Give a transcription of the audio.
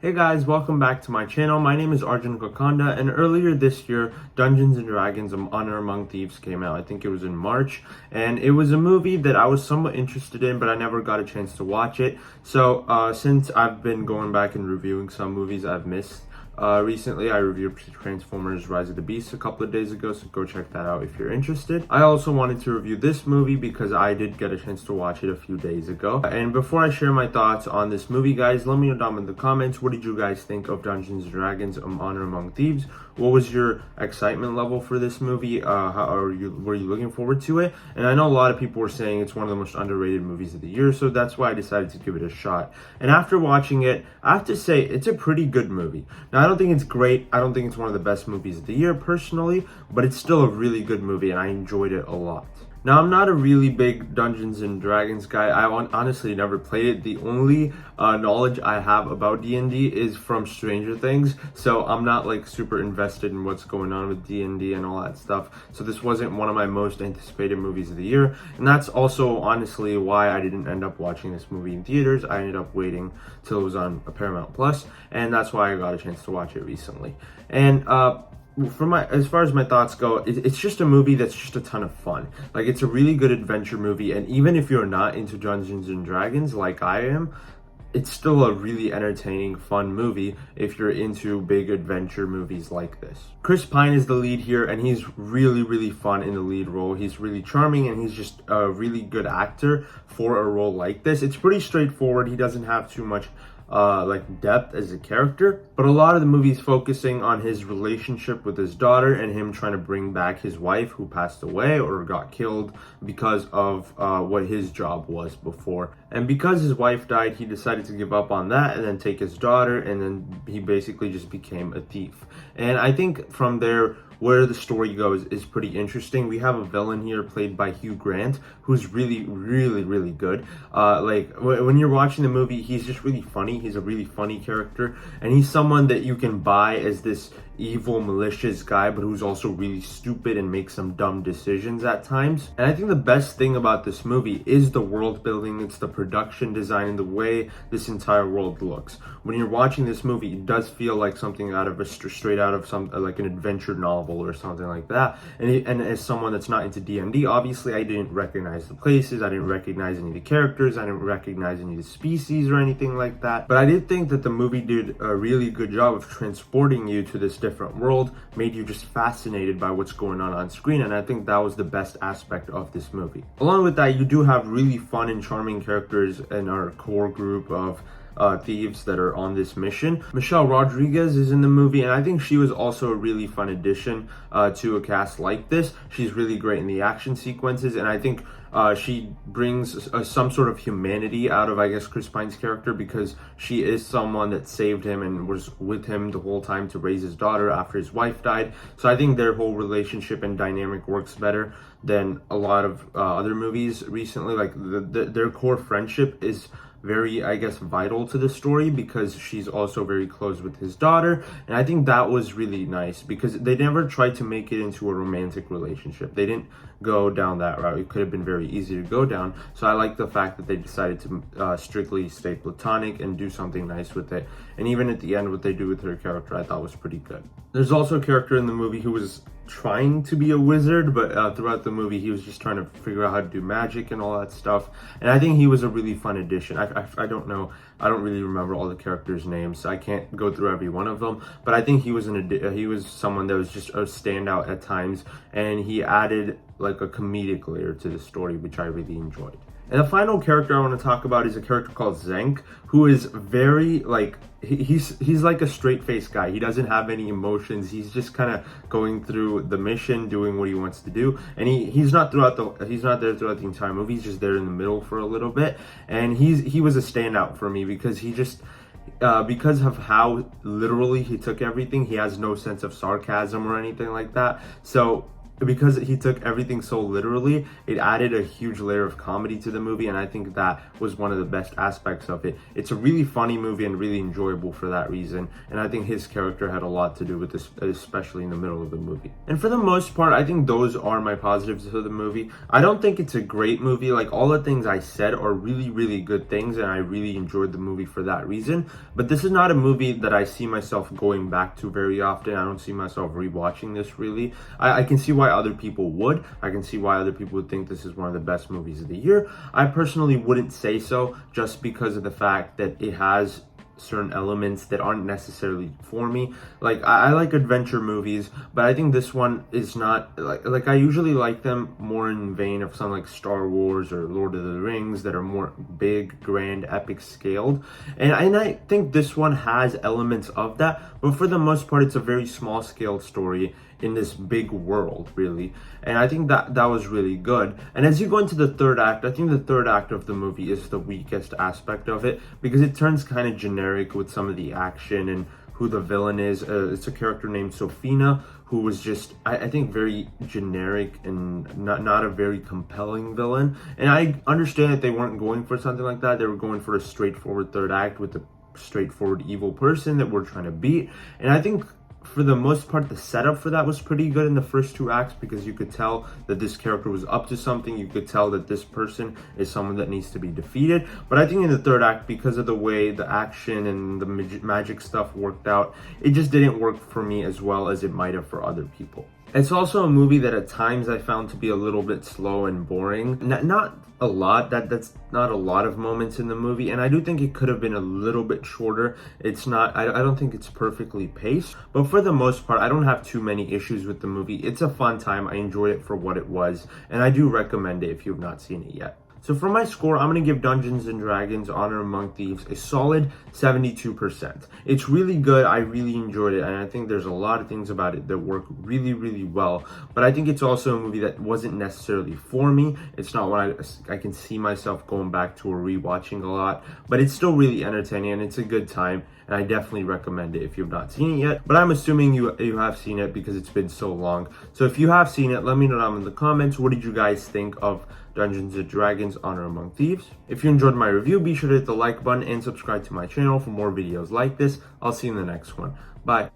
Hey guys, welcome back to my channel. My name is Arjun, and earlier this year, Dungeons & Dragons Honor Among Thieves came out. I think it was in March, and it was a movie that I was somewhat interested in, but I never got a chance to watch it. So since I've been going back and reviewing some movies I've missed, recently I reviewed Transformers Rise of the Beast a couple of days ago, so go check that out if you're interested. I also wanted to review this movie because I did get a chance to watch it a few days ago. And before I share my thoughts on this movie, guys, let me know down in the comments, what did you guys think of Dungeons & Dragons Honor Among Thieves? What was your excitement level for this movie? Were you looking forward to it? And I know a lot of people were saying it's one of the most underrated movies of the year, so that's why I decided to give it a shot. And after watching it, I have to say it's a pretty good movie. Now, I don't think it's great. I don't think it's one of the best movies of the year personally, but it's still a really good movie and I enjoyed it a lot. Now, I'm not a really big Dungeons & Dragons guy. I honestly never played it. The only knowledge I have about D&D is from Stranger Things, so I'm not like super invested in what's going on with D&D and all that stuff. So this wasn't one of my most anticipated movies of the year, and that's also honestly why I didn't end up watching this movie in theaters. I ended up waiting till it was on Paramount Plus, and that's why I got a chance to watch it recently. And as far as my thoughts go, it's just a movie that's just a ton of fun. Like, it's a really good adventure movie, and even if you're not into Dungeons and Dragons like I am, it's still a really entertaining, fun movie if you're into big adventure movies like this. Chris Pine is the lead here, and he's really, really fun in the lead role. He's really charming, and he's just a really good actor for a role like this. It's pretty straightforward. He doesn't have too much like depth as a character, but a lot of the movie's focusing on his relationship with his daughter and him trying to bring back his wife who passed away or got killed because of what his job was before. And because his wife died, he decided to give up on that and then take his daughter, and then he basically just became a thief. And I think from there, where the story goes is pretty interesting. We have a villain here played by Hugh Grant, who's really, really, really good. When you're watching the movie, he's just really funny. He's a really funny character, and he's someone that you can buy as this evil, malicious guy, but who's also really stupid and makes some dumb decisions at times. And I think the best thing about this movie is the world building. It's the production design and the way this entire world looks. When you're watching this movie, it does feel like something out of straight out of some like an adventure novel or something like that. And as someone that's not into D&D, obviously I didn't recognize the places, I didn't recognize any of the characters, I didn't recognize any of the species or anything like that. But I did think that the movie did a really good job of transporting you to this different world, made you just fascinated by what's going on screen, and I think that was the best aspect of this movie. Along with that, you do have really fun and charming characters in our core group of thieves that are on this mission. Michelle Rodriguez is in the movie, and I think she was also a really fun addition to a cast like this. She's really great in the action sequences, and I think she brings some sort of humanity out of, I guess, Chris Pine's character, because she is someone that saved him and was with him the whole time to raise his daughter after his wife died. So I think their whole relationship and dynamic works better than a lot of other movies recently. Like their core friendship is very, I guess, vital to the story, because she's also very close with his daughter, and I think that was really nice because they never tried to make it into a romantic relationship. They didn't go down that route. It could have been very easy to go down, so I like the fact that they decided to strictly stay platonic and do something nice with it. And even at the end, what they do with her character I thought was pretty good. There's also a character in the movie who was trying to be a wizard, but throughout the movie he was just trying to figure out how to do magic and all that stuff, and I think he was a really fun addition. I don't know, I don't really remember all the characters' names, so I can't go through every one of them, but I think he was someone that was just a standout at times, and he added like a comedic layer to the story, which I really enjoyed. And the final character I want to talk about is a character called Zenk, who is very, like, he's like a straight-faced guy. He doesn't have any emotions. He's just kind of going through the mission, doing what he wants to do. And he's not there throughout the entire movie. He's just there in the middle for a little bit. And he was a standout for me because he just because of how literally he took everything. He has no sense of sarcasm or anything like that. So because he took everything so literally, it added a huge layer of comedy to the movie, and I think that was one of the best aspects of it. It's a really funny movie and really enjoyable for that reason, and I think his character had a lot to do with this, especially in the middle of the movie. And for the most part, I think those are my positives of the movie. I don't think it's a great movie. Like, all the things I said are really, really good things, and I really enjoyed the movie for that reason. But this is not a movie that I see myself going back to very often. I don't see myself rewatching this really. I can see why other people would. I can see why other people would think this is one of the best movies of the year. I personally wouldn't say so, just because of the fact that it has certain elements that aren't necessarily for me. Like, I like adventure movies, but I think this one is not like I usually like them more in vein of something like Star Wars or Lord of the Rings, that are more big, grand, epic scaled. And I think this one has elements of that, but for the most part, it's a very small scale story in this big world, really. And I think that was really good. And as you go into the third act, I think the third act of the movie is the weakest aspect of it, because it turns kind of generic with some of the action and who the villain is. It's a character named Sophina, who was just, I think, very generic and not a very compelling villain. And I understand that they weren't going for something like that. They were going for a straightforward third act with a straightforward evil person that we're trying to beat. And I think for the most part, the setup for that was pretty good in the first two acts, because you could tell that this character was up to something. You could tell that this person is someone that needs to be defeated. But I think in the third act, because of the way the action and the magic stuff worked out, it just didn't work for me as well as it might have for other people. It's also a movie that at times I found to be a little bit slow and boring. Not a lot, that's not a lot of moments in the movie, and I do think it could have been a little bit shorter. It's not, I don't think it's perfectly paced, but for the most part, I don't have too many issues with the movie. It's a fun time. I enjoyed it for what it was, and I do recommend it if you have not seen it yet. So for my score, I'm going to give Dungeons & Dragons Honor Among Thieves a solid 72%. It's really good. I really enjoyed it, and I think there's a lot of things about it that work really, really well. But I think it's also a movie that wasn't necessarily for me. It's not one I can see myself going back to or rewatching a lot, but it's still really entertaining, and it's a good time. And I definitely recommend it if you've not seen it yet. But I'm assuming you have seen it because it's been so long. So if you have seen it, let me know down in the comments. What did you guys think of Dungeons & Dragons Honor Among Thieves? If you enjoyed my review, be sure to hit the like button and subscribe to my channel for more videos like this. I'll see you in the next one. Bye.